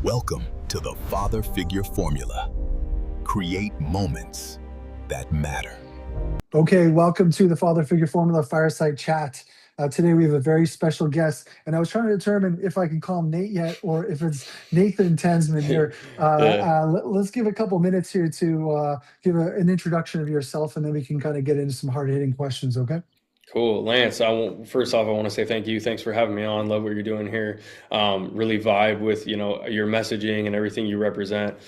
Welcome to the Father Figure Formula. Create moments that matter. Okay, welcome to the Father Figure Formula Fireside Chat. Today we have a very special guest, and I was trying to determine if I can call him Nate yet or if it's Nathan Tanzman here. Yeah, Let's give a couple minutes here to give an introduction of yourself, and then we can kind of get into some hard-hitting questions, okay? cool. Lance, first off, I want to say thank you. Thanks for having me on. Love what you're doing here. Really vibe with, your messaging and everything you represent.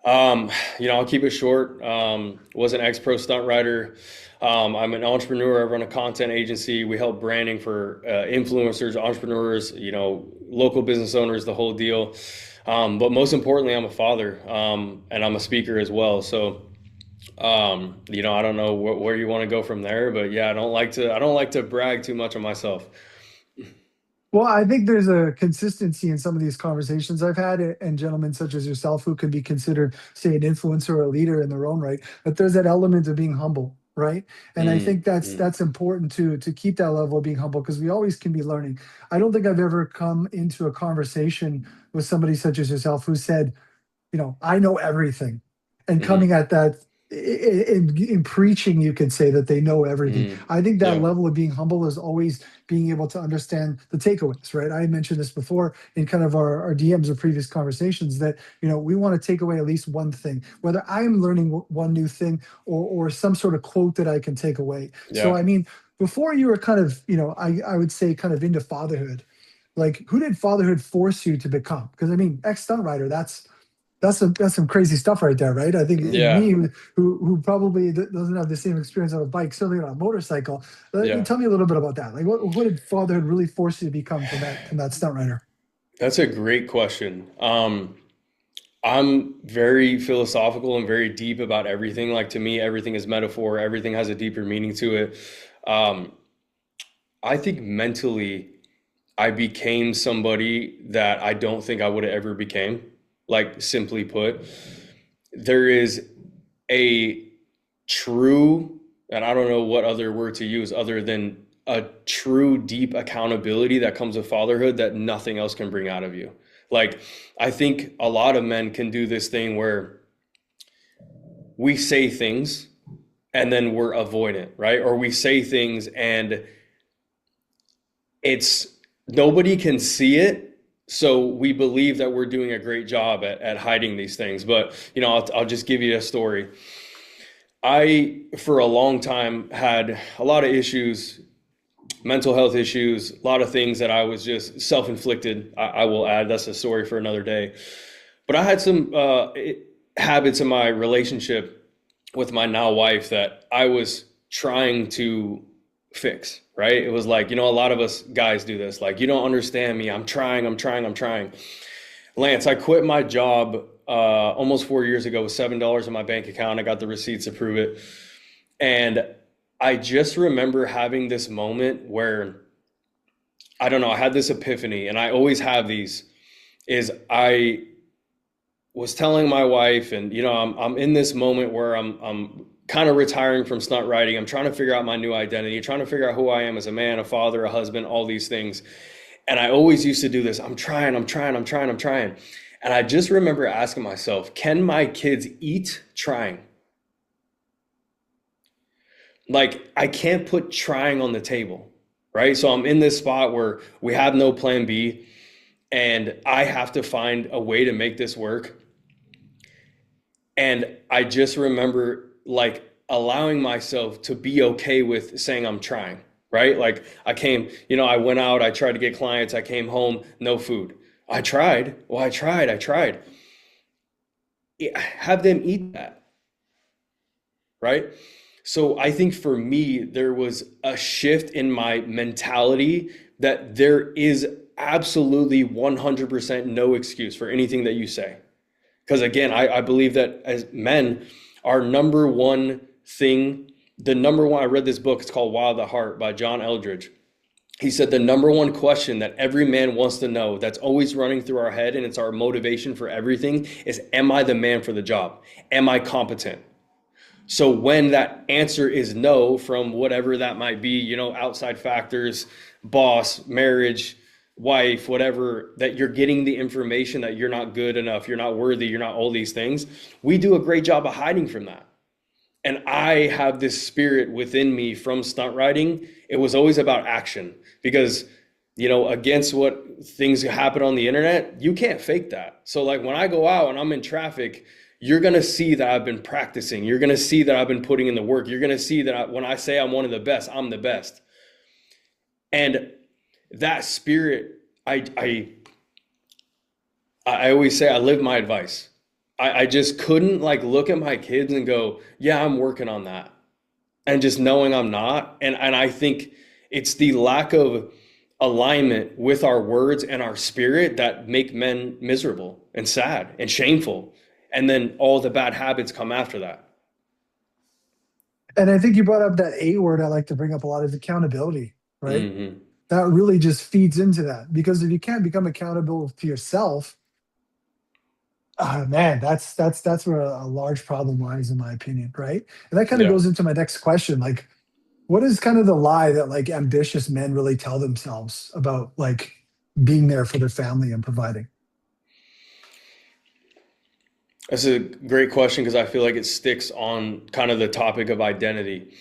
I'll keep it short. Was an ex-pro stunt rider. I'm an entrepreneur. I run a content agency. We help branding for influencers, entrepreneurs, local business owners, the whole deal. But most importantly, I'm a father, and I'm a speaker as well. So, I don't know where you want to go from there, but yeah, I don't like to brag too much on myself. Well, I think there's a consistency in some of these conversations I've had, and gentlemen such as yourself who can be considered, say, an influencer or a leader in their own right. But there's that element of being humble, right? And I Mm, think that's mm, that's important to keep that level of being humble because we always can be learning. I don't think I've ever come into a conversation with somebody such as yourself who said, I know everything. And mhm, coming at that in preaching, you could say that they know everything. I think that yeah, level of being humble is always being able to understand the takeaways, right? I mentioned this before in kind of our DMs or previous conversations that, we want to take away at least one thing, whether I'm learning one new thing or some sort of quote that I can take away. So, yeah. I mean, before you were kind of, I would say kind of into fatherhood, like who did fatherhood force you to become? Because I mean, ex stunt rider, that's some crazy stuff right there, right? I think in Yeah, me, who probably doesn't have the same experience on a bike, certainly on a motorcycle. yeah. Tell me a little bit about that. Like, what did fatherhood really force you to become from that stunt rider? That's a great question. I'm very philosophical and very deep about everything. Like to me, everything is metaphor. Everything has a deeper meaning to it. Um, I think mentally, I became somebody that I don't think I would have ever became. Like simply put, there is a true, and I don't know what other word to use other than a true deep accountability that comes with fatherhood that nothing else can bring out of you. Like, I think a lot of men can do this thing where we say things and then we're avoidant, right? Or we say things and it's nobody can see it. So we believe that we're doing a great job at hiding these things. But, I'll just give you a story. I, for a long time, had a lot of issues, mental health issues, a lot of things that I was just self-inflicted. I will add, that's a story for another day. But I had some habits in my relationship with my now wife that I was trying to fix, right? It was like, a lot of us guys do this. Like, you don't understand me. I'm trying, I'm trying, I'm trying. Lance, I quit my job almost 4 years ago with $7 in my bank account. I got the receipts to prove it. And I just remember having this moment where, I don't know, I had this epiphany, and I always have these, is I was telling my wife, and I'm in this moment where I'm kind of retiring from stunt riding. I'm trying to figure out my new identity, trying to figure out who I am as a man, a father, a husband, all these things. And I always used to do this. I'm trying, I'm trying, I'm trying, I'm trying. And I just remember asking myself, can my kids eat trying? Like, I can't put trying on the table, right? So I'm in this spot where we have no plan B, and I have to find a way to make this work. And I just remember like allowing myself to be okay with saying I'm trying, right? Like I went out, I tried to get clients, I came home, no food. I tried. Well, I tried. Have them eat that, right? So I think for me, there was a shift in my mentality that there is absolutely 100% no excuse for anything that you say. Because again, I believe that as men, our number one thing, the number one, I read this book, it's called Wild at Heart by John Eldridge. He said the number one question that every man wants to know that's always running through our head and it's our motivation for everything is, am I the man for the job? Am I competent? So when that answer is no from whatever that might be, outside factors, boss, marriage, wife, whatever, that you're getting the information that you're not good enough, you're not worthy, you're not all these things. We do a great job of hiding from that. And I have this spirit within me from stunt riding. It was always about action because, against what things happen on the internet, you can't fake that. So like when I go out and I'm in traffic, you're going to see that I've been practicing. You're going to see that I've been putting in the work. You're going to see that when I say I'm one of the best, I'm the best. And that spirit, I always say I live my advice. I just couldn't like look at my kids and go, yeah, I'm working on that. And just knowing I'm not. And I think it's the lack of alignment with our words and our spirit that make men miserable and sad and shameful. And then all the bad habits come after that. And I think you brought up that A word I like to bring up a lot is accountability, right? Mm-hmm. That really just feeds into that. Because if you can't become accountable to yourself, man, that's where a large problem lies, in my opinion, right? And that kind of Yeah. goes into my next question. Like, what is kind of the lie that like ambitious men really tell themselves about like being there for their family and providing? That's a great question because I feel like it sticks on kind of the topic of identity.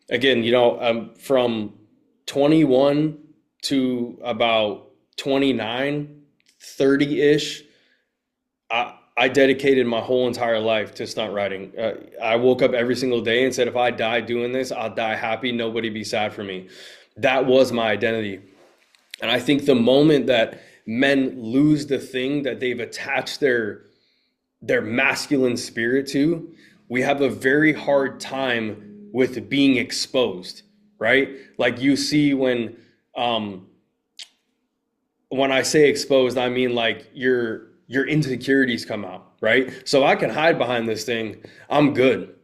Again, from 21 to about 29, 30-ish, I dedicated my whole entire life to stunt riding. I woke up every single day and said, if I die doing this, I'll die happy. Nobody be sad for me. That was my identity. And I think the moment that men lose the thing that they've attached their masculine spirit to, we have a very hard time with being exposed, right? Like you see when I say exposed, I mean like your insecurities come out, right? So I can hide behind this thing. I'm good,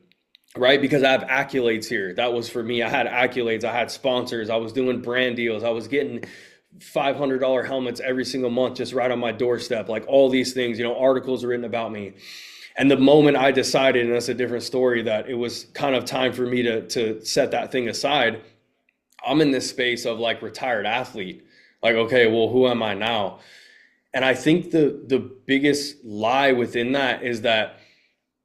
right? Because I have accolades here. That was for me. I had accolades. I had sponsors. I was doing brand deals. I was getting $500 helmets every single month just right on my doorstep. Like all these things, articles written about me. And the moment I decided, and that's a different story, that it was kind of time for me to set that thing aside, I'm in this space of like retired athlete. Like, okay, well, who am I now? And I think the biggest lie within that is that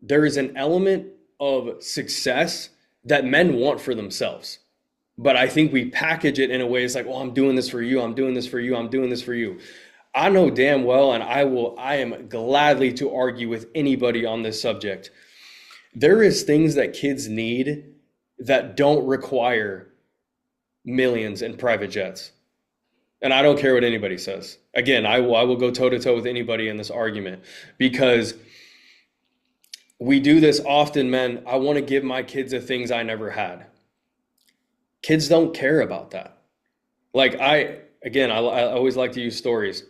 there is an element of success that men want for themselves. But I think we package it in a way, it's like, well, I'm doing this for you. I'm doing this for you. I'm doing this for you. I know damn well, and I am gladly to argue with anybody on this subject. There is things that kids need that don't require millions in private jets. And I don't care what anybody says. Again, I will go toe to toe with anybody in this argument because we do this often, men. I want to give my kids the things I never had. Kids don't care about that. Like I always like to use stories.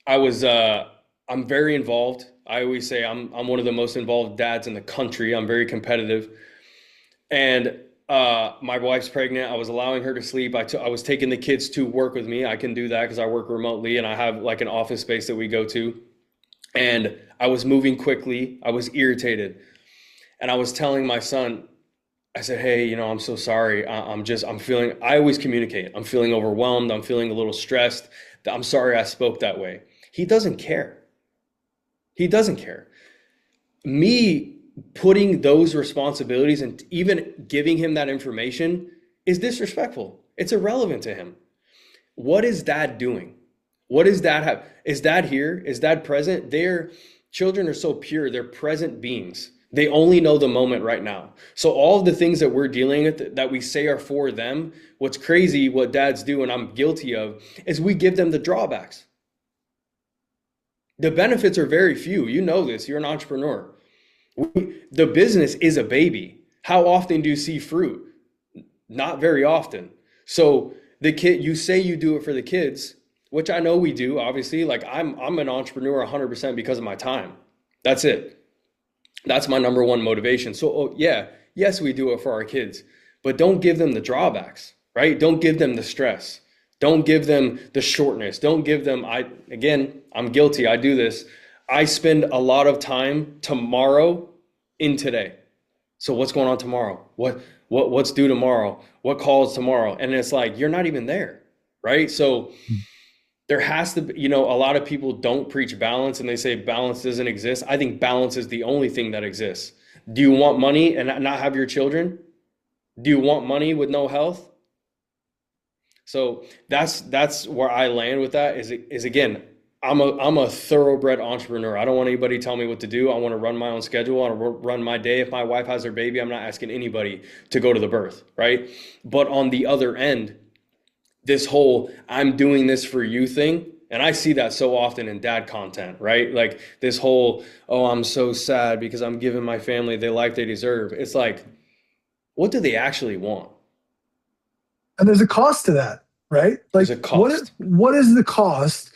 I'm very involved. I always say I'm one of the most involved dads in the country. I'm very competitive. And my wife's pregnant. I was allowing her to sleep. I was taking the kids to work with me. I can do that because I work remotely and I have like an office space that we go to. And I was moving quickly. I was irritated. And I was telling my son, I said, hey, I'm so sorry. I always communicate. I'm feeling overwhelmed. I'm feeling a little stressed. I'm sorry I spoke that way. He doesn't care. He doesn't care. Me putting those responsibilities and even giving him that information is disrespectful. It's irrelevant to him. What is dad doing? What does dad have? Is dad here? Is dad present? Their children are so pure. They're present beings. They only know the moment right now. So all of the things that we're dealing with that we say are for them, what's crazy, what dads do, and I'm guilty of, is we give them the drawbacks. The benefits are very few. You know this. You're an entrepreneur. The business is a baby. How often do you see fruit? Not very often. So the kid, you say you do it for the kids, which I know we do, obviously. Like I'm an entrepreneur 100% because of my time. That's it. That's my number one motivation. So yes, we do it for our kids, but don't give them the drawbacks, right? Don't give them the stress. Don't give them the shortness. Don't give them, I'm guilty. I do this. I spend a lot of time tomorrow in today. So what's going on tomorrow? What's due tomorrow? What calls tomorrow? And it's like, you're not even there, right? So There has to be, a lot of people don't preach balance and they say balance doesn't exist. I think balance is the only thing that exists. Do you want money and not have your children? Do you want money with no health? So that's where I land with that is again, I'm a thoroughbred entrepreneur. I don't want anybody to tell me what to do. I want to run my own schedule. I want to run my day. If my wife has her baby, I'm not asking anybody to go to the birth, right? But on the other end, this whole I'm doing this for you thing, and I see that so often in dad content, right? Like this whole, oh, I'm so sad because I'm giving my family the life they deserve. It's like, what do they actually want? And there's a cost to that, right? Like, There's a cost. what is the cost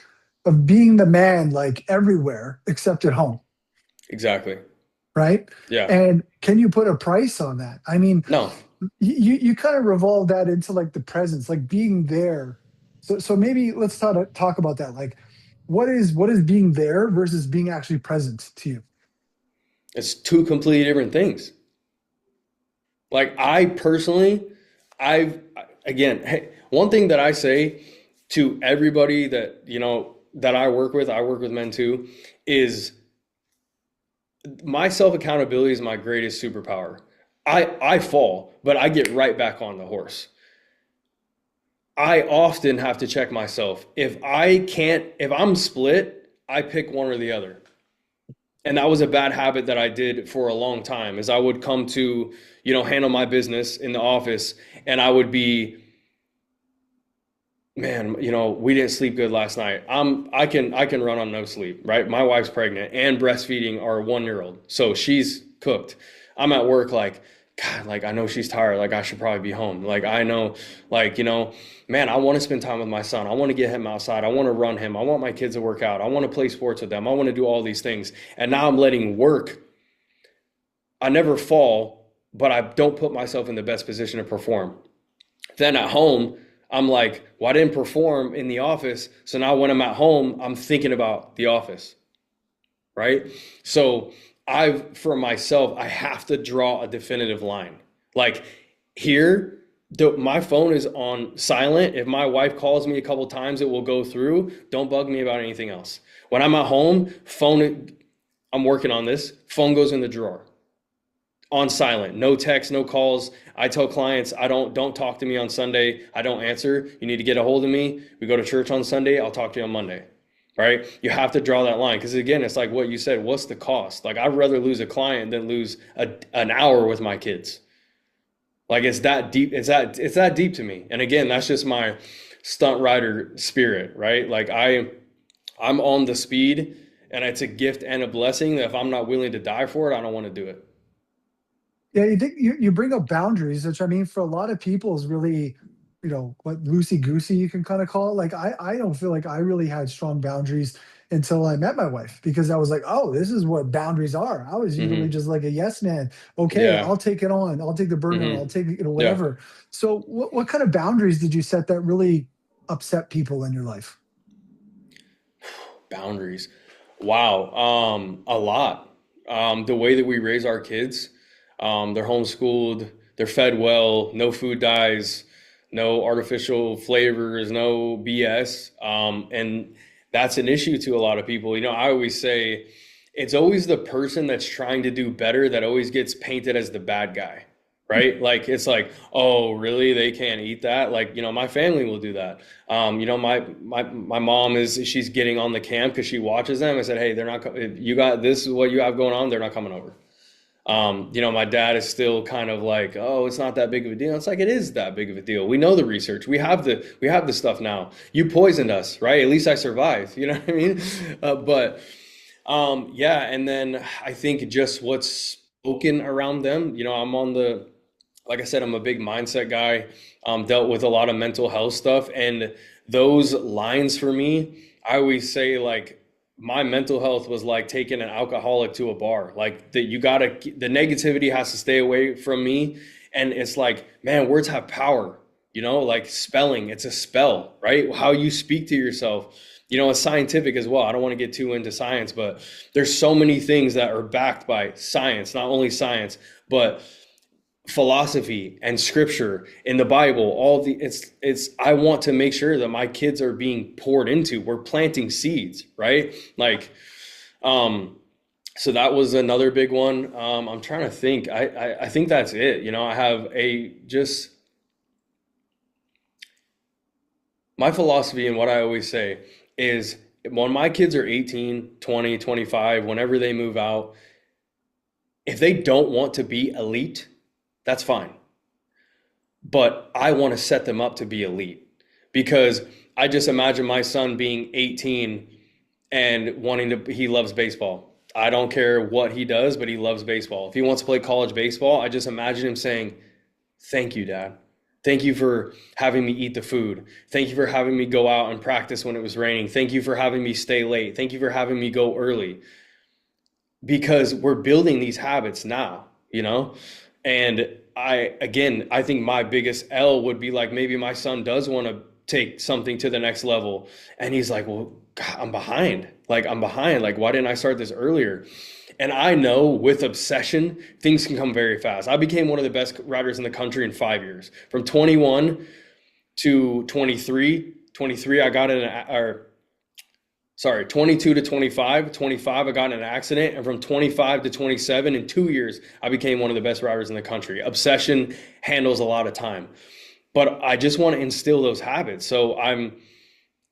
of being the man like everywhere except at home, Exactly. right? Yeah. And can you put a price on that? I mean, No. you kind of revolve that into like the presence, like being there. So maybe let's talk about that. Like, what is being there versus being actually present to you? It's two completely different things. Like I personally, I've again, hey, one thing that I say to everybody that, that I work with men too, is my self-accountability is my greatest superpower. I fall, but I get right back on the horse. I often have to check myself. If I'm split, I pick one or the other. And that was a bad habit that I did for a long time, is I would come to, handle my business in the office and I would be, man, we didn't sleep good last night. I can run on no sleep, right? My wife's pregnant and breastfeeding our 1-year-old. So she's cooked. I'm at work like, God, like I know she's tired. Like I should probably be home. Like I know, like, man, I want to spend time with my son. I want to get him outside. I want to run him. I want my kids to work out. I want to play sports with them. I want to do all these things. And now I'm letting work. I never fall, but I don't put myself in the best position to perform. Then at home, I'm like, well, I didn't perform in the office. So now when I'm at home, I'm thinking about the office, right? So for myself, I have to draw a definitive line. Like here, my phone is on silent. If my wife calls me a couple times, it will go through. Don't bug me about anything else. When I'm at home, I'm working on this. Phone goes in the drawer. On silent, no text, no calls. I tell clients, don't talk to me on Sunday. I don't answer. You need to get a hold of me. We go to church on Sunday. I'll talk to you on Monday. Right? You have to draw that line. Because again, it's like what you said, what's the cost? Like I'd rather lose a client than lose an hour with my kids. Like it's that deep. It's that deep to me. And again, that's just my stunt rider spirit, right? Like I'm on the speed, and it's a gift and a blessing that if I'm not willing to die for it, I don't want to do it. Yeah, you think you bring up boundaries, which I mean, for a lot of people is really, what loosey goosey you can kind of call it. Like I don't feel like I really had strong boundaries until I met my wife, because I was like, oh, this is what boundaries are. I was usually Mm-hmm. just like a yes man. Okay, Yeah. I'll take it on. I'll take the burner. Mm-hmm. I'll take Yeah. whatever. So what kind of boundaries did you set that really upset people in your life? Boundaries. Wow. A lot. The way that we raise our kids, they're homeschooled, they're fed well, no food dyes, no artificial flavors, no BS. And that's an issue to a lot of people. I always say it's always the person that's trying to do better that always gets painted as the bad guy, right? Like it's like, oh, really? They can't eat that? Like, my family will do that. My mom she's getting on the cam because she watches them. I said, hey, they're not. This is what you have going on. They're not coming over. My dad is still kind of like, oh, it's not that big of a deal. It's like, it is that big of a deal. We know the research. We have the stuff now. You poisoned us, right? At least I survived. You know what I mean? Yeah. And then I think just what's spoken around them, like I said, I'm a big mindset guy, dealt with a lot of mental health stuff. And those lines for me, I always say like, my mental health was like taking an alcoholic to a bar. Like the negativity has to stay away from me. And it's like, man, words have power, like spelling, it's a spell, right? How you speak to yourself, it's scientific as well. I don't want to get too into science, but there's so many things that are backed by science, not only science, but philosophy and scripture in the Bible, it's I want to make sure that my kids are being poured into. We're planting seeds, right? Like, so that was another big one. I'm trying to think. I think that's it. You know, I have a just my philosophy, and what I always say is when my kids are 18, 20, 25, whenever they move out, if they don't want to be elite, that's fine. But I want to set them up to be elite, because I just imagine my son being 18 and he loves baseball. I don't care what he does, but he loves baseball. If he wants to play college baseball, I just imagine him saying, "Thank you, Dad. Thank you for having me eat the food. Thank you for having me go out and practice when it was raining. Thank you for having me stay late. Thank you for having me go early." Because we're building these habits now, you know? And I think my biggest L would be like, maybe my son does want to take something to the next level. And he's like, well, God, I'm behind. Like, why didn't I start this earlier? And I know with obsession, things can come very fast. I became one of the best riders in the country in 5 years. From 21 to 23, I got in or sorry, 22 to 25, I got in an accident. And from 25 to 27, in 2 years, I became one of the best riders in the country. Obsession handles a lot of time, but I just want to instill those habits. So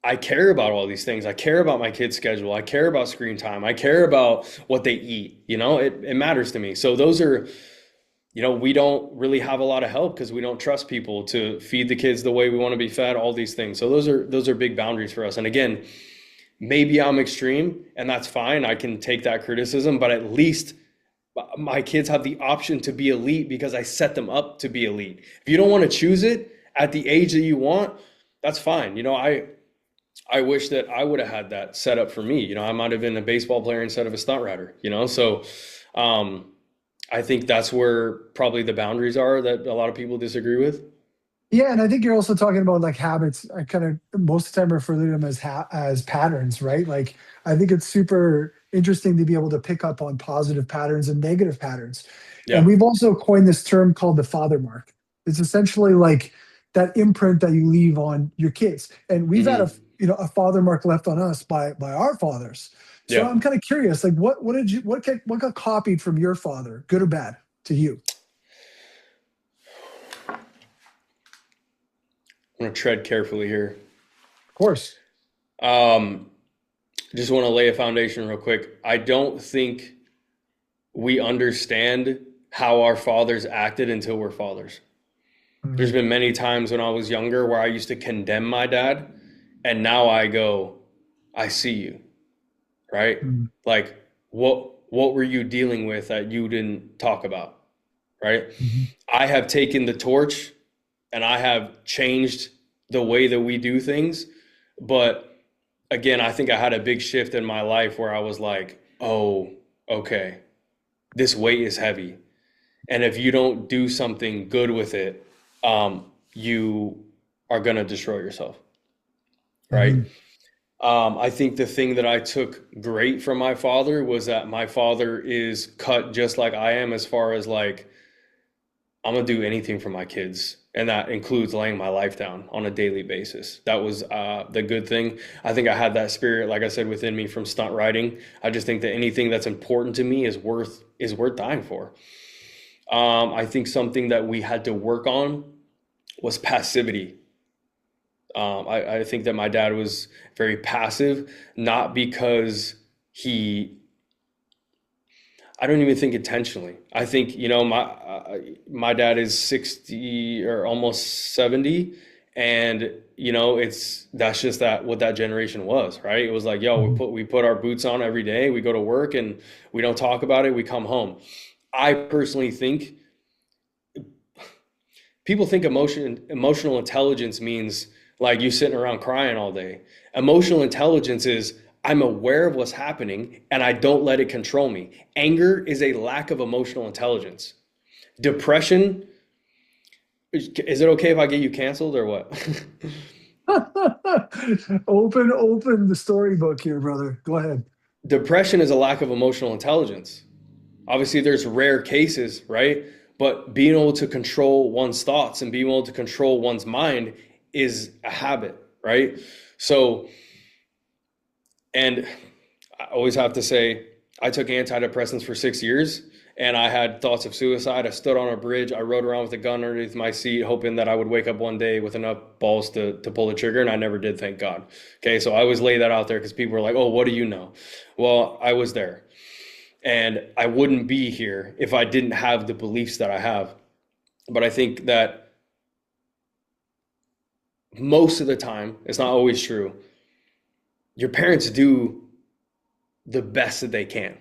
I care about all these things. I care about my kids' schedule. I care about screen time. I care about what they eat. You know, it matters to me. So those are, you know, we don't really have a lot of help because we don't trust people to feed the kids the way we want to be fed, all these things. So those are big boundaries for us. And again, maybe I'm extreme, and that's fine. I can take that criticism, but at least my kids have the option to be elite because I set them up to be elite. If you don't want to choose it at the age that you want, that's fine. You know, I wish that I would have had that set up for me. You know, I might have been a baseball player instead of a stunt rider, you know? So I think that's where probably the boundaries are that a lot of people disagree with. Yeah, and I think you're also talking about like habits. I kind of most of the time refer to them as as patterns, right? Like I think it's super interesting to be able to pick up on positive patterns and negative patterns. And Yeah. we've also coined this term called the father mark. It's essentially like that imprint that you leave on your kids. And we've had Hmm. a father mark left on us by our fathers. So Yeah. I'm kind of curious, like what got copied from your father, good or bad, to you? I'm going to tread carefully here. Of course. Um, just want to lay a foundation real quick. I don't think we understand how our fathers acted until we're fathers. There's Mhm. been many times when I was younger where I used to condemn my dad, and now I go, I see you, right? Mhm. Like what were you dealing with that you didn't talk about, right? Mhm. I have taken the torch and I have changed the way that we do things, but again, I think I had a big shift in my life where I was like, oh, okay, this weight is heavy. And if you don't do something good with it, you are going to destroy yourself, right? Mhm. I think the thing that I took great from my father was that my father is cut just like I am, as far as like, I'm going to do anything for my kids. And that includes laying my life down on a daily basis. That was the good thing. I think I had that spirit, like I said, within me from stunt riding. I just think that anything that's important to me is worth dying for. I think something that we had to work on was passivity. I think that my dad was very passive, not because he, I don't even think intentionally. I think, you know, my dad is 60 or almost 70, and you know, that's just that what that generation was, right? It was like, yo, Mhm. we put our boots on every day, we go to work and we don't talk about it, we come home. I personally think people think emotional intelligence means like you sitting around crying all day. Emotional intelligence is I'm aware of what's happening and I don't let it control me. Anger is a lack of emotional intelligence. Depression, is it okay if I get you canceled or what? Open the storybook here, brother. Go ahead. Depression is a lack of emotional intelligence. Obviously, there's rare cases, right? But being able to control one's thoughts and being able to control one's mind is a habit, right? So, and I always have to say, I took antidepressants for 6 years and I had thoughts of suicide. I stood on a bridge. I rode around with a gun underneath my seat, hoping that I would wake up one day with enough balls to pull the trigger. And I never did, thank God. Okay. So I always lay that out there because people were like, oh, what do you know? Well, I was there and I wouldn't be here if I didn't have the beliefs that I have. But I think that most of the time, it's not always true. Your parents do the best that they can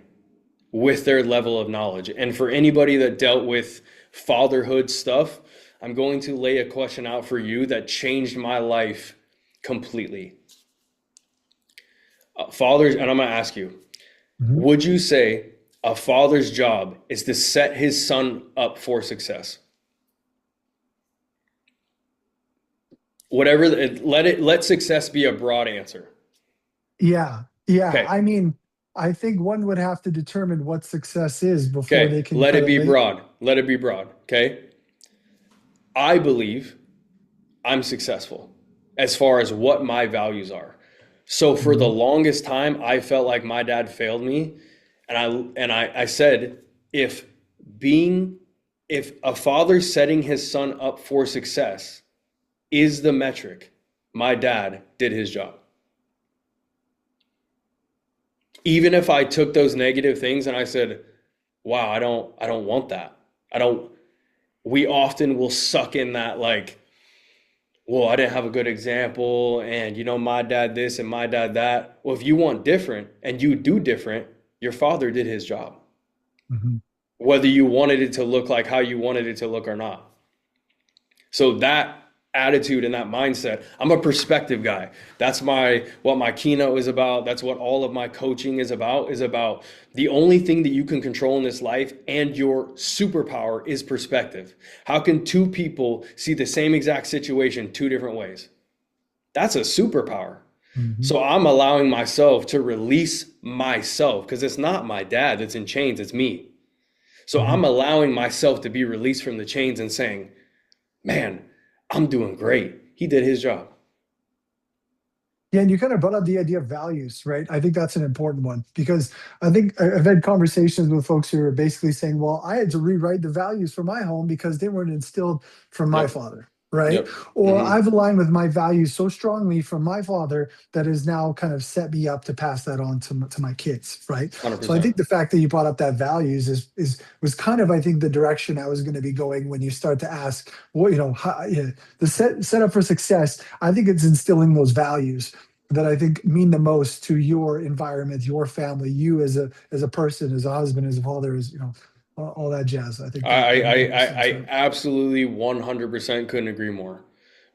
with their level of knowledge. And for anybody that dealt with fatherhood stuff, I'm going to lay a question out for you that changed my life completely. Fathers, and I'm going to ask you, would you say a father's job is to set his son up for success? Whatever, let success be a broad answer. Yeah. Yeah. Okay. I mean, I think one would have to determine what success is before Okay, they can let it be lay- broad. Let it be broad. Okay. I believe I'm successful as far as what my values are. So for the longest time, I felt like my dad failed me. And I said, if a father setting his son up for success is the metric, my dad did his job. Even if I took those negative things and I said, wow, I don't want that. We often will suck in that, like, well, I didn't have a good example and my dad this and my dad that. Well, if you want different and you do different, your father did his job. Whether you wanted it to look like how you wanted it to look or not. So that attitude and that mindset, I'm a perspective guy. That's what my keynote is about. That's what all of my coaching is about the only thing that you can control in this life and your superpower is perspective. How can two people see the same exact situation two different ways? That's a superpower. So I'm allowing myself to release myself because it's not my dad that's in chains, it's me. So I'm allowing myself to be released from the chains and saying, man, I'm doing great. He did his job. Yeah, and you kind of brought up the idea of values, right? I think that's an important one because I think I've had conversations with folks who are basically saying, well, I had to rewrite the values for my home because they weren't instilled from my father, right? Yep. Or I've aligned with my values so strongly from my father that has now kind of set me up to pass that on to my kids, right? 100%. So I think the fact that you brought up that values was kind of, I think, the direction I was going to be going when you start to ask, well, the set up for success. I think it's instilling those values that I think mean the most to your environment, your family, you as a person, as a husband, as a father, as all that jazz. I think I absolutely 100% couldn't agree more.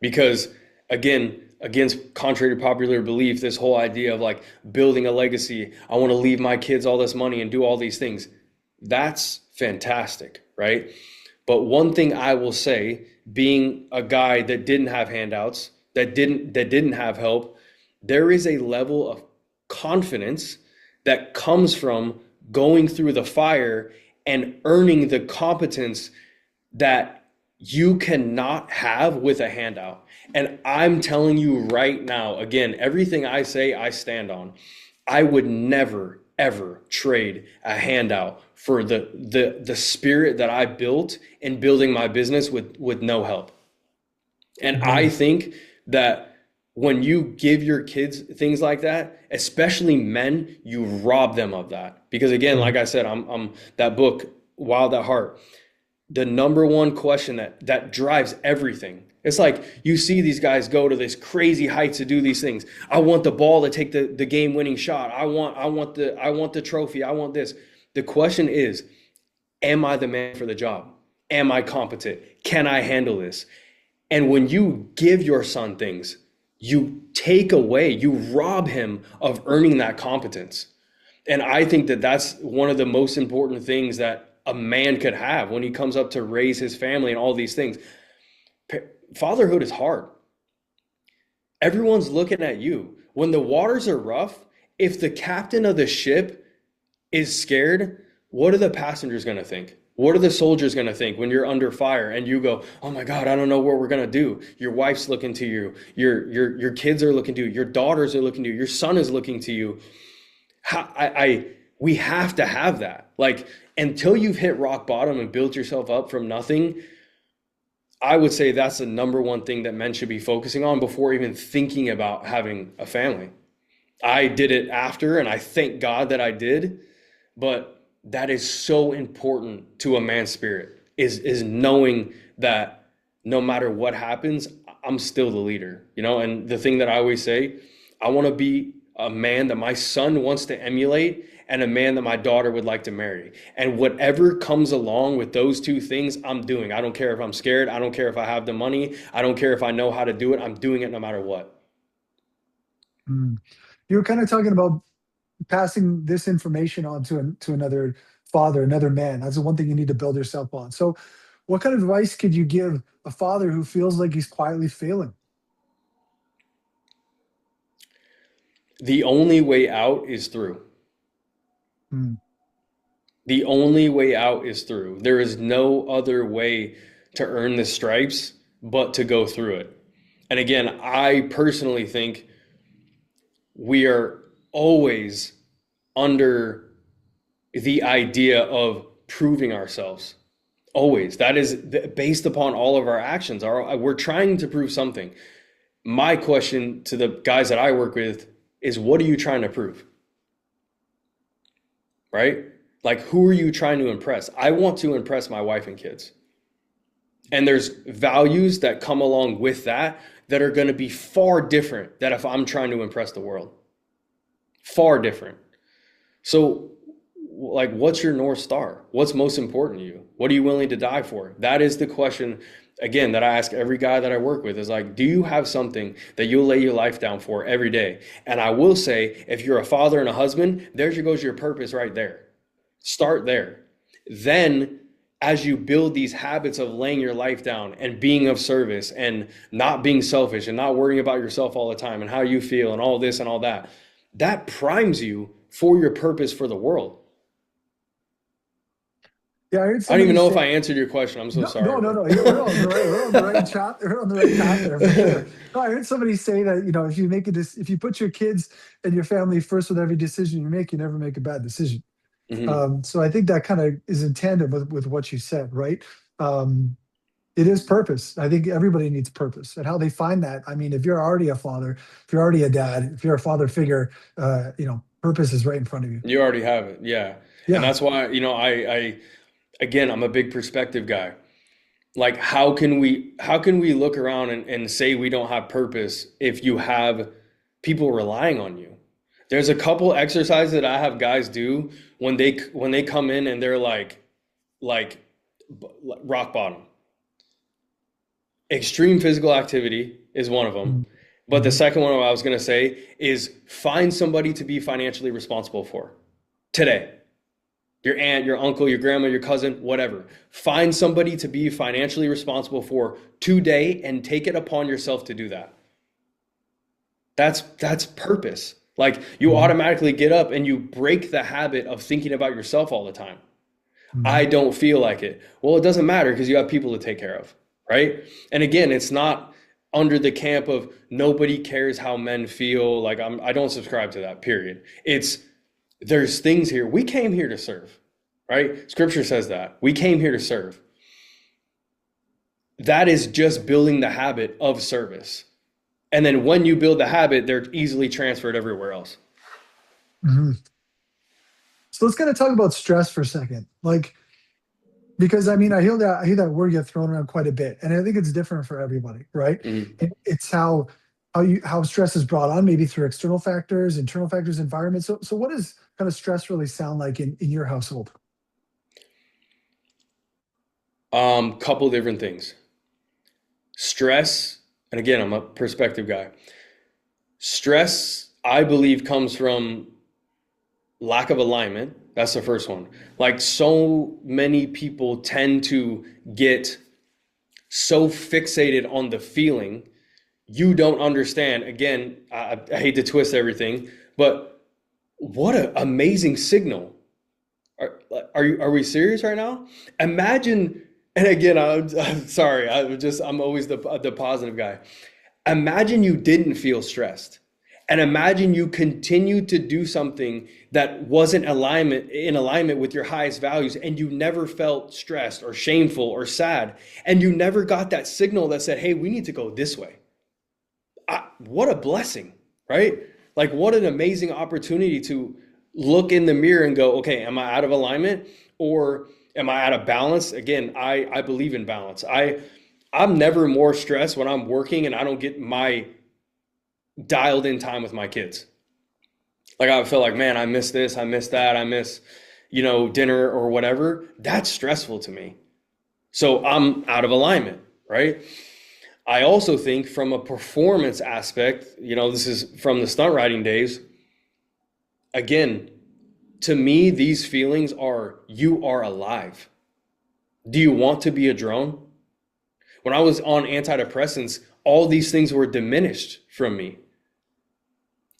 Because again, against contrary to popular belief, this whole idea of like building a legacy, I want to leave my kids all this money and do all these things. That's fantastic, right? But one thing I will say, being a guy that didn't have handouts, that didn't have help, there is a level of confidence that comes from going through the fire and earning the competence that you cannot have with a handout. And I'm telling you right now, again, everything I say, I stand on. I would never, ever trade a handout for the spirit that I built in building my business with no help. And I think that when you give your kids things like that, especially men, you rob them of that. Because again, like I said, I'm that book, Wild at Heart, the number one question that drives everything. It's like you see these guys go to these crazy heights to do these things. I want the ball to take the game-winning shot. I want the trophy. I want this. The question is, am I the man for the job? Am I competent? Can I handle this? And when you give your son things, you rob him of earning that competence. And I think that that's one of the most important things that a man could have when he comes up to raise his family and all these things. Fatherhood is hard. Everyone's looking at you. When the waters are rough, if the captain of the ship is scared, what are the passengers going to think? What are the soldiers going to think when you're under fire and you go, "Oh my God, I don't know what we're going to do." Your wife's looking to you. Your kids are looking to you. Your daughters are looking to you. Your son is looking to you. We have to have that. Like, until you've hit rock bottom and built yourself up from nothing, I would say that's the number one thing that men should be focusing on before even thinking about having a family. I did it after, and I thank God that I did, but that is so important to a man's spirit, is knowing that no matter what happens, I'm still the leader, you know? And the thing that I always say, I want to be a man that my son wants to emulate and a man that my daughter would like to marry. And whatever comes along with those two things, I'm doing. I don't care if I'm scared. I don't care if I have the money. I don't care if I know how to do it. I'm doing it no matter what. Mm. You were kind of talking about passing this information on to another father, another man. That's the one thing you need to build yourself on. So, what kind of advice could you give a father who feels like he's quietly failing? The only way out is through. Mm. The only way out is through. There is no other way to earn the stripes but to go through it. And again, I personally think we are always under the idea of proving ourselves. Always. That is based upon all of our actions. We're trying to prove something. My question to the guys that I work with is, what are you trying to prove? Right? Like, who are you trying to impress? I want to impress my wife and kids. And there's values that come along with that are going to be far different than if I'm trying to impress the world. Far different. So, like, what's your North Star? What's most important to you? What are you willing to die for? That is the question, again, that I ask every guy that I work with, is like, do you have something that you'll lay your life down for every day? And I will say, if you're a father and a husband, there goes your purpose right there. Start there. Then, as you build these habits of laying your life down and being of service and not being selfish and not worrying about yourself all the time and how you feel and all this and all that, that primes you for your purpose for the world. Yeah, I heard I don't somebody even know if say, I answered your question. I'm so no, sorry. no. We're on the right chat. We're on the right path there for sure. No, I heard somebody say that, if you if you put your kids and your family first with every decision you make, you never make a bad decision. Mhm. So I think that kind of is in tandem with what you said, right? It is purpose. I think everybody needs purpose, and how they find that. I mean, if you're already a father, if you're already a dad, if you're a father figure, purpose is right in front of you. You already have it. Yeah. And Yeah. that's why, again, I'm a big perspective guy. Like, how can we look around and say we don't have purpose if you have people relying on you? There's a couple exercises that I have guys do when they come in and they're like rock bottom. Extreme physical activity is one of them. But the Mhm. second one I was going to say is, find somebody to be financially responsible for today. Your aunt, your uncle, your grandma, your cousin, whatever. Find somebody to be financially responsible for today and take it upon yourself to do that. That's purpose. Like, you Mhm. automatically get up and you break the habit of thinking about yourself all the time. I Mhm. don't feel like it. Well, it doesn't matter because you have people to take care of, right? And again, it's not under the camp of nobody cares how men feel. Like, I don't subscribe to that, period. There's things here. We came here to serve, right? Scripture says that. We came here to serve. That is just building the habit of service. And then when you build the habit, they're easily transferred everywhere else. Mhm. So let's kind of talk about stress for a second. Like, because I mean, I hear that word get thrown around quite a bit, and I think it's different for everybody, right? Mhm. It's how stress is brought on, maybe through external factors, internal factors, environment. So what does kind of stress really sound like in your household? Couple different things. Stress, and again, I'm a perspective guy. Stress, I believe, comes from lack of alignment. That's the first one. Like, so many people tend to get so fixated on the feeling, you don't understand. Again, I hate to twist everything, but what an amazing signal. are we serious right now? Imagine, and again, I'm sorry, I'm always the positive guy. Imagine you didn't feel stressed. And imagine you continued to do something that wasn't in alignment with your highest values, and you never felt stressed or shameful or sad, and you never got that signal that said, hey, we need to go this way. What a blessing, right? Like, what an amazing opportunity to look in the mirror and go, okay, am I out of alignment or am I out of balance? Again, I believe in balance. I'm never more stressed when I'm working and I don't get my dialed in time with my kids. Like, I feel like, man, I miss this, I miss that, I miss, dinner or whatever. That's stressful to me. So I'm out of alignment, right? I also think from a performance aspect, this is from the stunt riding days. Again, to me, these feelings are, you are alive. Do you want to be a drone? When I was on antidepressants, all these things were diminished from me.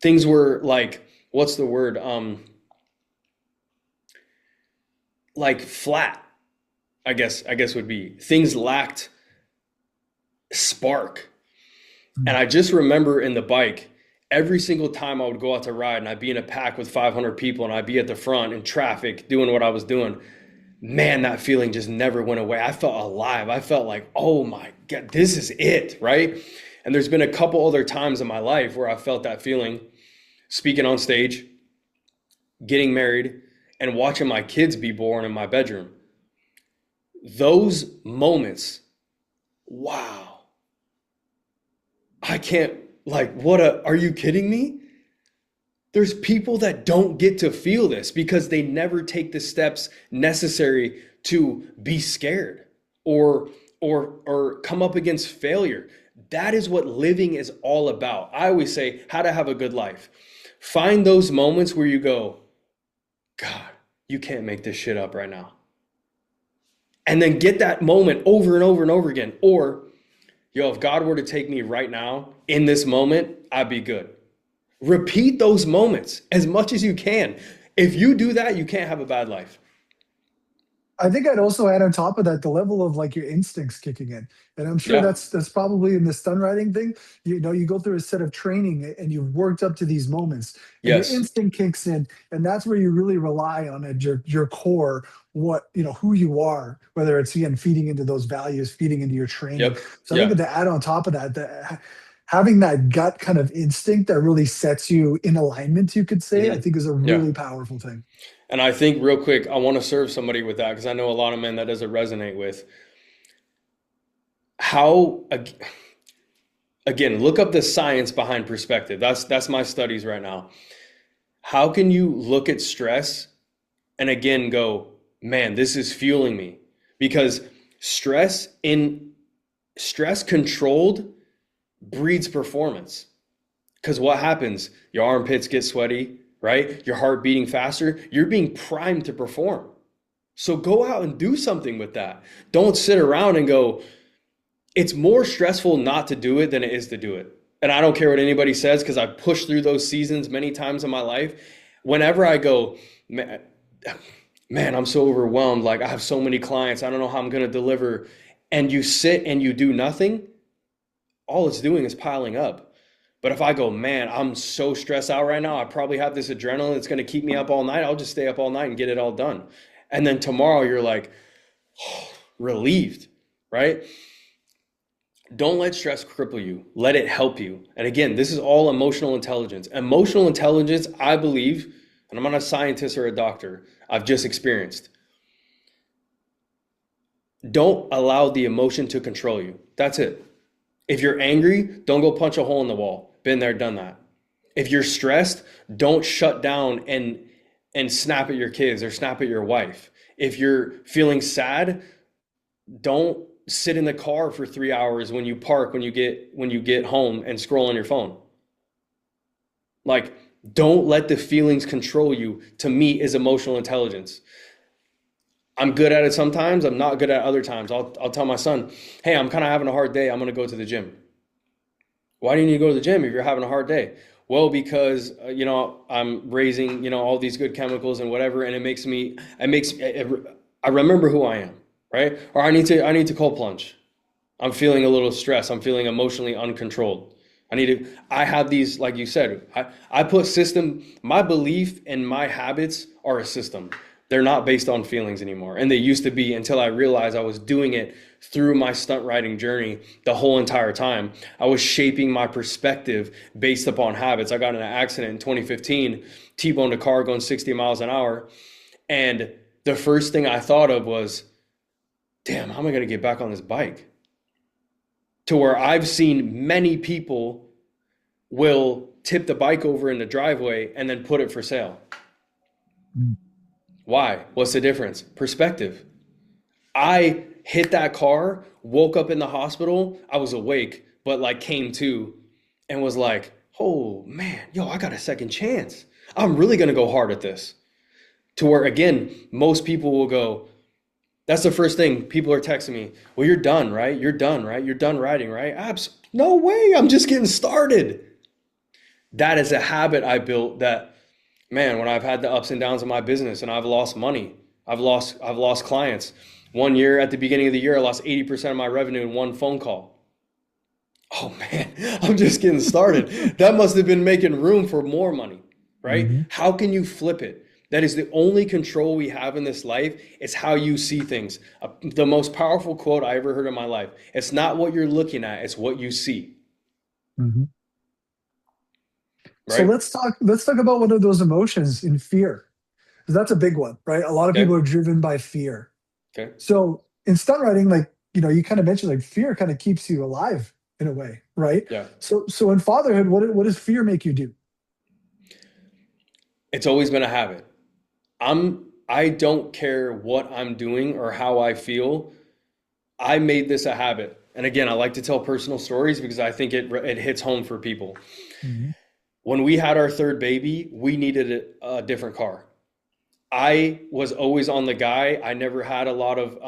Things were like, what's the word? Like flat, I guess would be. Things lacked spark. And I just remember in the bike, every single time I would go out to ride and I'd be in a pack with 500 people and I'd be at the front in traffic doing what I was doing, man, that feeling just never went away. I felt alive. I felt like, oh my God, this is it, right? And there's been a couple other times in my life where I felt that feeling, speaking on stage, getting married, and watching my kids be born in my bedroom. Those moments, wow. I can't, are you kidding me? There's people that don't get to feel this because they never take the steps necessary to be scared or come up against failure. That is what living is all about. I always say how to have a good life. Find those moments where you go, God, you can't make this shit up right now. And then get that moment over and over and over again. Or, if God were to take me right now in this moment, I'd be good. Repeat those moments as much as you can. If you do that, you can't have a bad life. I think I'd also add on top of that the level of like your instincts kicking in, and I'm sure that's probably in the stun riding thing. You go through a set of training and you've worked up to these moments, and Yes. your instinct kicks in, and that's where you really rely on it, your core, who you are, whether it's again feeding into those values, feeding into your training. Yep. So I think to add on top of that, having that gut kind of instinct that really sets you in alignment, you could say, I think is a really powerful thing. And I think real quick, I want to serve somebody with that because I know a lot of men that doesn't resonate with. How, again, look up the science behind perspective. That's my studies right now. How can you look at stress and again go, man, this is fueling me? Because stress controlled breeds performance. Because what happens? Your armpits get sweaty, right? Your heart beating faster. You're being primed to perform. So go out and do something with that. Don't sit around and go, it's more stressful not to do it than it is to do it. And I don't care what anybody says because I've pushed through those seasons many times in my life. Whenever I go, man, I'm so overwhelmed. Like I have so many clients. I don't know how I'm going to deliver. And you sit and you do nothing. All it's doing is piling up. But if I go, man, I'm so stressed out right now. I probably have this adrenaline that's going to keep me up all night. I'll just stay up all night and get it all done. And then tomorrow you're like, oh, relieved, right? Don't let stress cripple you. Let it help you. And again, this is all emotional intelligence. Emotional intelligence, I believe, and I'm not a scientist or a doctor, I've just experienced. Don't allow the emotion to control you. That's it. If you're angry, don't go punch a hole in the wall. Been there, done that. If you're stressed, don't shut down and snap at your kids or snap at your wife. If you're feeling sad, don't sit in the car for 3 hours when you park, when you get home and scroll on your phone. Like, don't let the feelings control you. To me, is emotional intelligence. I'm good at it sometimes. I'm not good at other times. I'll tell my son, hey, I'm kind of having a hard day. I'm going to go to the gym. Why do you need to go to the gym if you're having a hard day? Well, because I'm raising all these good chemicals and whatever, and I remember who I am, right? Or I need to cold plunge. I'm feeling a little stressed. I'm feeling emotionally uncontrolled. I have these, like you said, I put my belief and my habits are a system. They're not based on feelings anymore. And they used to be until I realized I was doing it through my stunt riding journey the whole entire time. I was shaping my perspective based upon habits. I got in an accident in 2015, T-boned a car going 60 miles an hour. And the first thing I thought of was, damn, how am I going to get back on this bike? To where I've seen many people will tip the bike over in the driveway and then put it for sale. Mm. Why? What's the difference? Perspective. I hit that car, woke up in the hospital. I was awake, but like came to and was like, oh man, yo, I got a second chance. I'm really going to go hard at this. To where, again, most people will go, that's the first thing people are texting me. Well, you're done, right? You're done, right? You're done riding, right? No way. I'm just getting started. That is a habit I built that, man, when I've had the ups and downs of my business and I've lost money, I've lost clients. One year at the beginning of the year, I lost 80% of my revenue in one phone call. Oh man, I'm just getting started. That must have been making room for more money, right? Mm-hmm. How can you flip it? That is the only control we have in this life. It's how you see things. The most powerful quote I ever heard in my life. It's not what you're looking at, it's what you see, Mm-hmm. So right? let's talk about one of those emotions in fear. 'Cause that's a big one, right? A lot of people Okay. are driven by fear. Okay. So in stunt riding, like, you kind of mentioned like fear kind of keeps you alive in a way, right? Yeah. So in fatherhood, what does fear make you do? It's always been a habit. I don't care what I'm doing or how I feel. I made this a habit. And again, I like to tell personal stories because I think it hits home for people. Mhm. When we had our third baby, we needed a different car. I was always on the guy. I never had a lot of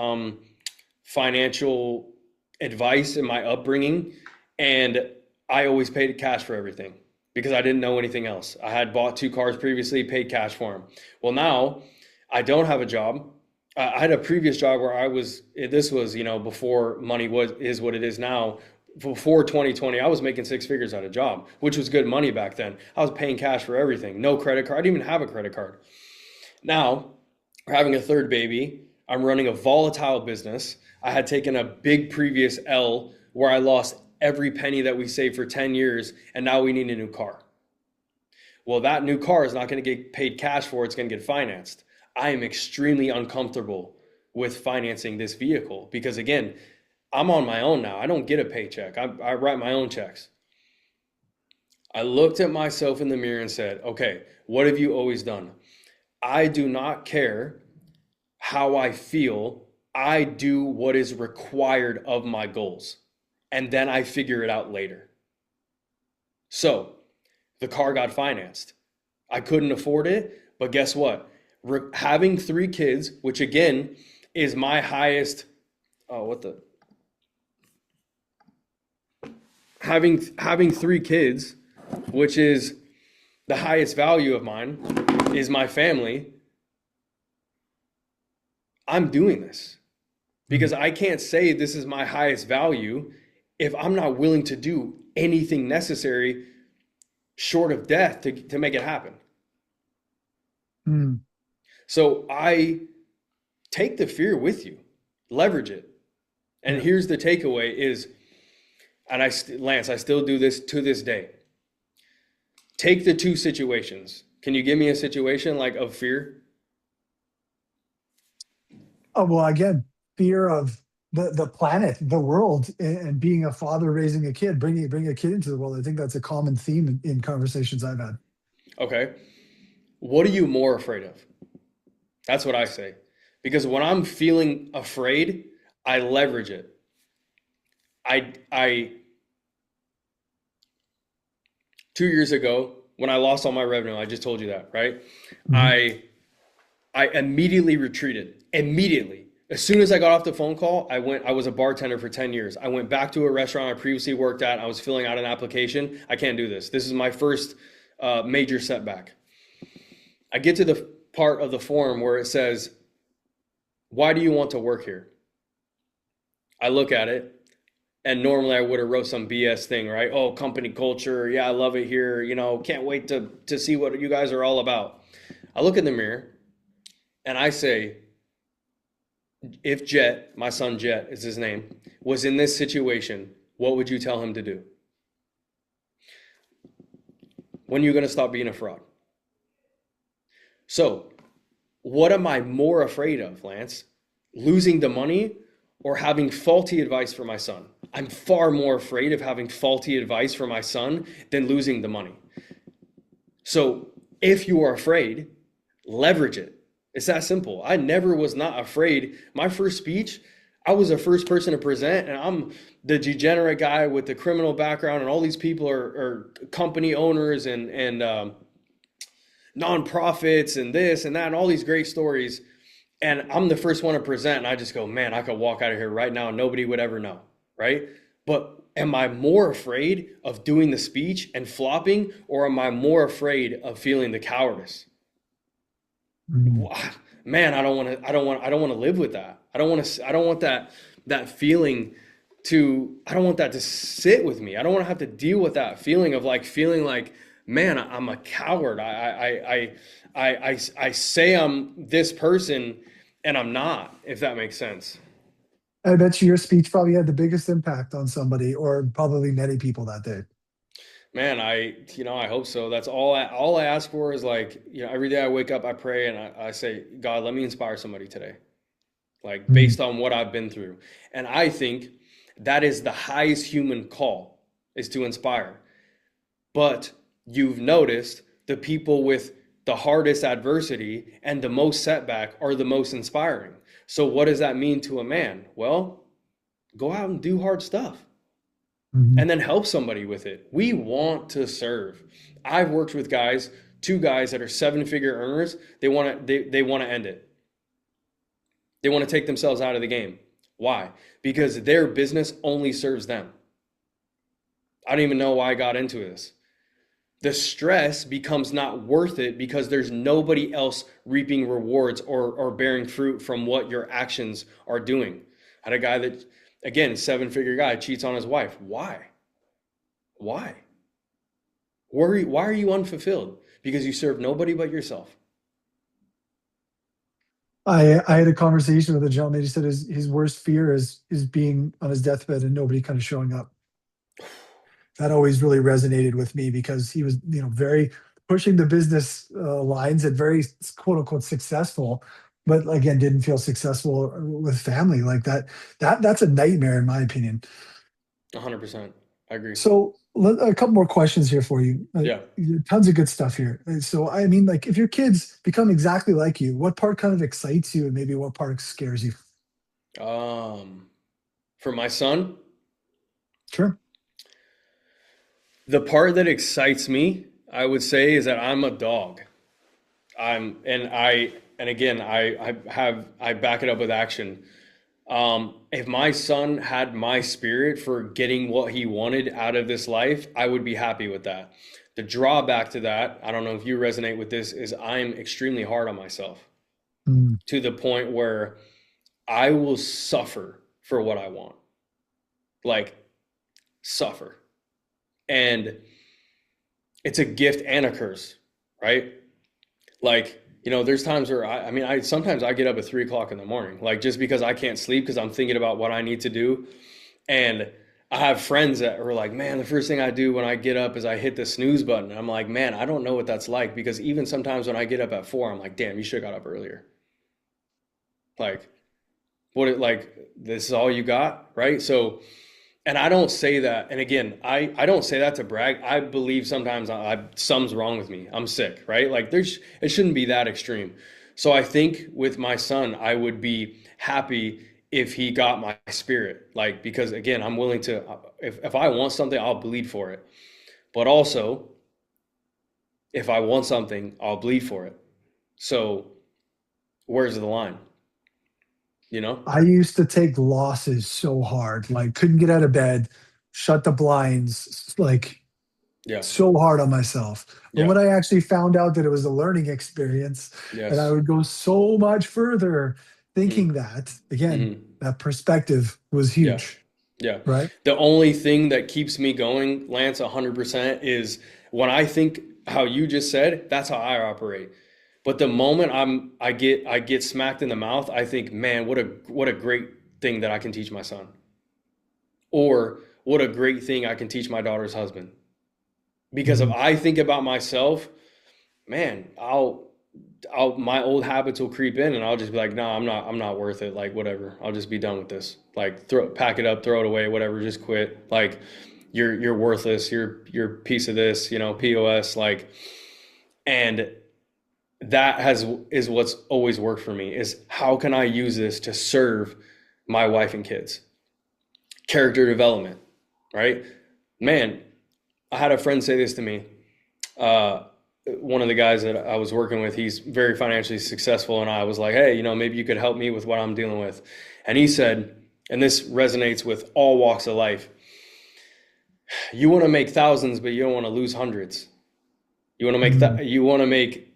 financial advice in my upbringing, and I always paid cash for everything because I didn't know anything else. I had bought two cars previously, paid cash for them. Well, now I don't have a job. I had a previous job where this was, before money is what it is now. Before 2020, I was making six figures at a job, which was good money back then. I was paying cash for everything, no credit card. I didn't even have a credit card. Now, we're having a third baby. I'm running a volatile business. I had taken a big previous L where I lost every penny that we saved for 10 years, and now we need a new car. Well, that new car is not going to get paid cash for, it's going to get financed. I am extremely uncomfortable with financing this vehicle because, again, I'm on my own now. I don't get a paycheck. I write my own checks. I looked at myself in the mirror and said, okay, what have you always done? I do not care how I feel. I do what is required of my goals. And then I figure it out later. So the car got financed. I couldn't afford it, but guess what? Having three kids, which again is my highest, oh, what the, having three kids, which is the highest value of mine, is my family. I'm doing this because I can't say this is my highest value if I'm not willing to do anything necessary short of death to make it happen. Mm. So I take the fear with you, leverage it. And Yeah. here's the takeaway is, and Lance, I still do this to this day. Take the two situations. Can you give me a situation like of fear? Oh, well, again, fear of the planet, the world, and being a father raising a kid, bringing a kid into the world. I think that's a common theme in conversations I've had. Okay. What are you more afraid of? That's what I say. Because when I'm feeling afraid, I leverage it. I 2 years ago, when I lost all my revenue, I just told you that, right? Mhm. I immediately retreated. Immediately. As soon as I got off the phone call, I was a bartender for 10 years. I went back to a restaurant I previously worked at. I was filling out an application. I can't do this. This is my first major setback. I get to the part of the form where it says, why do you want to work here? I look at it, and normally I would have wrote some BS thing, right? Oh, company culture. Yeah, I love it here. Can't wait to see what you guys are all about. I look in the mirror and I say, if Jet, my son Jet is his name, was in this situation, what would you tell him to do? When are you going to stop being a fraud? So, what am I more afraid of, Lance? Losing the money or having faulty advice for my son? I'm far more afraid of having faulty advice for my son than losing the money. So, if you are afraid, leverage it. It's that simple. I never was not afraid. My first speech, I was the first person to present, and I'm the degenerate guy with the criminal background, and all these people are company owners and nonprofits and this and that and all these great stories. And I'm the first one to present, and I just go, man, I could walk out of here right now and nobody would ever know, right? But am I more afraid of doing the speech and flopping, or am I more afraid of feeling the cowardice? Man, I don't want to live with that. I don't want that feeling I don't want that to sit with me. I don't want to have to deal with that feeling of feeling like, man, I'm a coward. I say I'm this person and I'm not, if that makes sense. I bet you your speech probably had the biggest impact on somebody, or probably many people that day. Man, I hope so. That's all I ask for is every day I wake up, I pray and I say, God, let me inspire somebody today. Based on what I've been through. And I think that is the highest human call, is to inspire. But you've noticed the people with the hardest adversity and the most setback are the most inspiring. So what does that mean to a man? Well, go out and do hard stuff. And then help somebody with it. We want to serve. I've worked with two guys that are 7-figure earners. They want to end it. They want to take themselves out of the game. Why? Because their business only serves them. I don't even know why I got into this. The stress becomes not worth it because there's nobody else reaping rewards or bearing fruit from what your actions are doing. I had a guy that, again, 7-figure guy, cheats on his wife. Why? Why are you unfulfilled? Because you serve nobody but yourself. I had a conversation with a gentleman. He said his worst fear is being on his deathbed and nobody kind of showing up. That always really resonated with me because he was, very pushing the business lines and very quote unquote successful, but again, didn't feel successful with family like that. That's a nightmare in my opinion. 100%. I agree. So a couple more questions here for you. Yeah. Tons of good stuff here. So I mean, if your kids become exactly like you, what part kind of excites you and maybe what part scares you? For my son, Sure. the part that excites me, I would say, is that I'm a dog. And again, I back it up with action. If my son had my spirit for getting what he wanted out of this life, I would be happy with that. The drawback to that, I don't know if you resonate with this, is I'm extremely hard on myself to the point where I will suffer for what I want. Suffer. And it's a gift and a curse, right? There's times where sometimes I get up at 3:00 in the morning, just because I can't sleep because I'm thinking about what I need to do. And I have friends that are like, man, the first thing I do when I get up is I hit the snooze button. And I'm like, man, I don't know what that's like, because even sometimes when I get up at 4, I'm like, damn, you should have got up earlier. This is all you got, right? So, and I don't say that. And again, I don't say that to brag. I believe sometimes something's wrong with me. I'm sick, right? It shouldn't be that extreme. So I think with my son, I would be happy if he got my spirit, because again, I'm willing to, if I want something, I'll bleed for it. But also, if I want something, I'll bleed for it. So where's the line? you know? I used to take losses so hard, like couldn't get out of bed, shut the blinds, like Yeah. so hard on myself. But Yeah. when I actually found out that it was a learning experience and I Yes. would go so much further thinking Mm. that, again, Hmm. that perspective was Yeah. huge, Yeah. right? The only thing that keeps me going, Lance, 100% is when I think how you just said, that's how I operate. But the moment I get smacked in the mouth, I think, man, what a great thing that I can teach my son. Or what a great thing I can teach my daughter's husband. Because if Mhm. I think about myself, man, I'll my old habits will creep in and I'll just be like, no, I'm not worth it. Like whatever. I'll just be done with this. Like pack it up, throw it away, whatever, just quit. Like you're worthless. You're a piece of this, POS, like. And that has is what's always worked for me is how can I use this to serve my wife and kids? Character development, right? Man, I had a friend say this to me. Uh, one of the guys that I was working with, he's very financially successful, and I was like, hey, maybe you could help me with what I'm dealing with. And he said, and this resonates with all walks of life, you want to make thousands, but you don't want to lose hundreds. Mhm. You want to make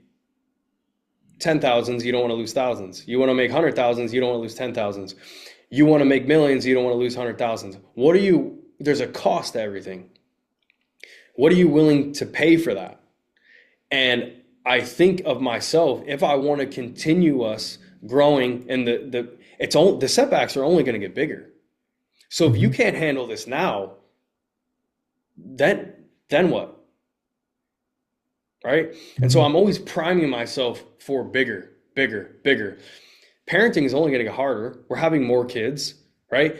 10,000s, you don't want to lose thousands. You want to make 100,000s, you don't want to lose 10,000s. You want to make millions, you don't want to lose 100,000s. There's a cost to everything. What are you willing to pay for that? And I think of myself, if I want to continue us growing and the setbacks are only going to get bigger. So if you Mhm. can't handle this now, then what? Right? And so Mhm. I'm always priming myself for bigger, bigger, bigger. Parenting is only going to get harder. We're having more kids, right?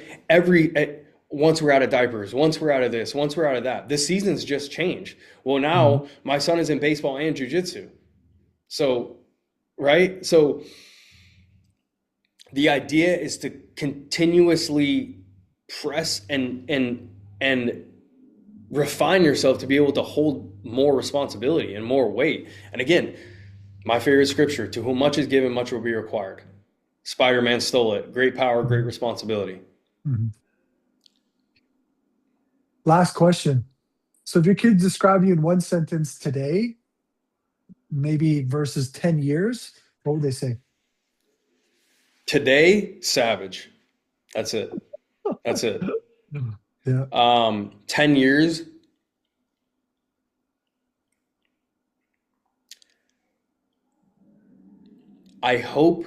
Once we're out of diapers, once we're out of this, once we're out of that, the seasons just change. Well, Mhm. now my son is in baseball and jujitsu. So, right? So the idea is to continuously press and refine yourself to be able to hold more responsibility and more weight. And again, my favorite scripture, to whom much is given, much will be required. Spider-Man stole it. Great power, great Mhm. responsibility. Mhm. Last question. So if your kids describe you in one sentence today, maybe versus 10 years, what would they say? Today, savage. That's it. That's it. Yeah. 10 years, I hope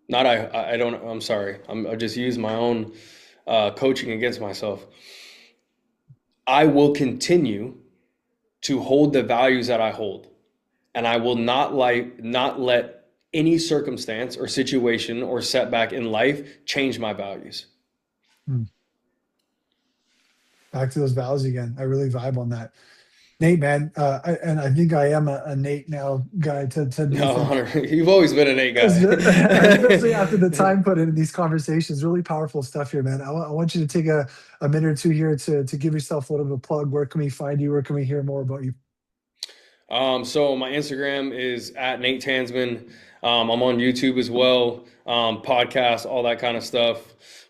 not. I don't, I'm sorry. I just use my own coaching against myself. I will continue to hold the values that I hold, and I will not let any circumstance or situation or setback in life change my values. Mm. Back to those values again. I really vibe on that. Nate, man, and I think I am a Nate now guy to No, Nathan, Hunter, you've always been an A especially after the guy. time put in these conversations. Really powerful stuff here, man. I want you to take a minute or two here to give yourself a little bit of a plug. Where can we find you? Where can we hear more about you? So my Instagram is at Nate Tanzman. I'm on YouTube as well, podcasts, all that kind of stuff.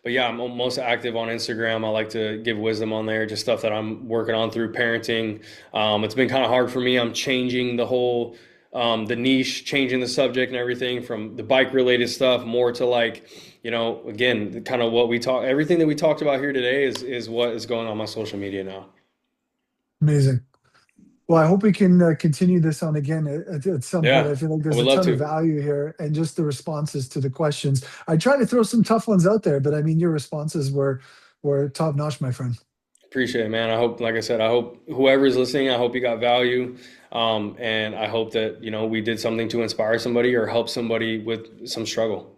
But yeah, I'm most active on Instagram. I like to give wisdom on there, just stuff that I'm working on through parenting. It's been kind of hard for me. I'm changing the niche, changing the subject and everything from the bike related stuff more to like, again, kind of everything that we talked about here today is what is going on my social media now. Amazing. Well, I hope we can continue this on again at some point. Yeah, I feel like I there's would a love ton of to. value here, and just the responses to the questions. I try to throw some tough ones out there, but I mean, your responses were top notch, my friend. Appreciate it, man. I hope, like I said, I hope whoever's listening, I hope you got value. And I hope that, we did something to inspire somebody or help somebody with some struggle.